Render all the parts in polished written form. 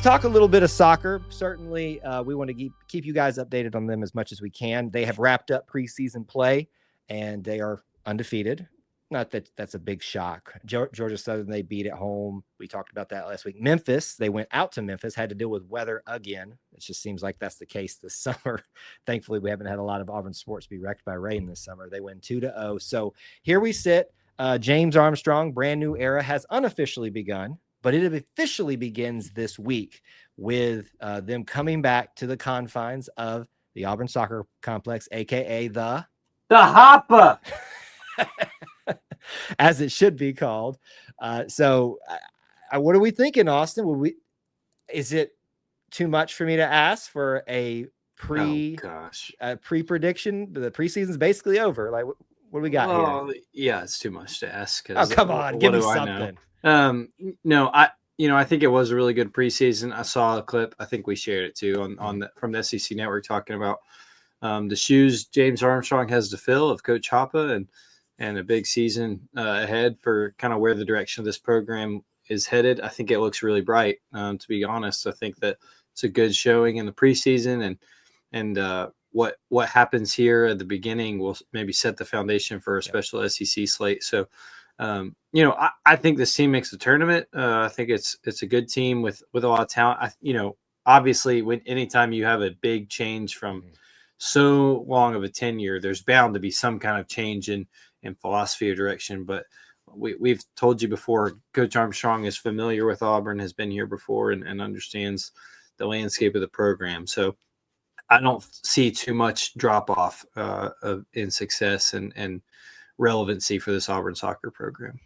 Let's talk a little bit of soccer. Certainly, we want to keep you guys updated on them as much as we can. They have wrapped up preseason play, and they are undefeated. Not that that's a big shock. Georgia Southern, they beat at home. We talked about that last week. Memphis, they went out to Memphis, had to deal with weather again. It just seems like that's the case this summer. Thankfully, we haven't had a lot of Auburn sports be wrecked by rain this summer. They win 2-0. So here we sit. James Armstrong, brand new era, has unofficially begun, but it officially begins this week with them coming back to the confines of the Auburn Soccer Complex, a.k.a. the Hopper. As it should be called. So what are we thinking, Austin? Is it too much for me to ask for a pre-prediction? The preseason's basically over. Like, what do we got here? Yeah, it's too much to ask. Oh, come on. Give me something. No, I think it was a really good preseason. I saw a clip. I think we shared it too from the SEC Network talking about the shoes James Armstrong has to fill of Coach Hoppa and a big season ahead for kind of where the direction of this program is headed. I think it looks really bright, to be honest. I think that it's a good showing in the preseason, and what happens here at the beginning will maybe set the foundation for a special SEC slate. So, I think this team makes the tournament. I think it's a good team with a lot of talent. Obviously, anytime you have a big change from so long of a tenure, there's bound to be some kind of change in philosophy or direction. But we've told you before, Coach Armstrong is familiar with Auburn, has been here before, and understands the landscape of the program. So I don't see too much drop off in success and relevancy for this Auburn soccer program.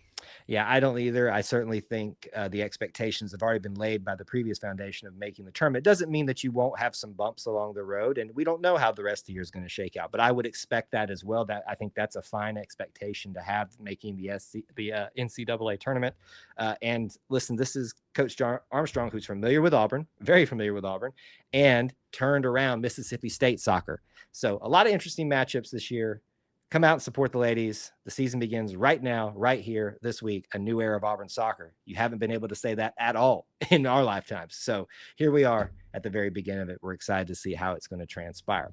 Yeah, I don't either. I certainly think the expectations have already been laid by the previous foundation of making the tournament. It doesn't mean that you won't have some bumps along the road, and we don't know how the rest of the year is going to shake out. But I would expect that as well. That I think that's a fine expectation to have making the NCAA tournament. And listen, this is Coach Armstrong, who's familiar with Auburn, very familiar with Auburn, and turned around Mississippi State soccer. So a lot of interesting matchups this year. Come out and support the ladies. The season begins right now, right here, this week, a new era of Auburn soccer. You haven't been able to say that at all in our lifetimes. So here we are at the very beginning of it. We're excited to see how it's going to transpire.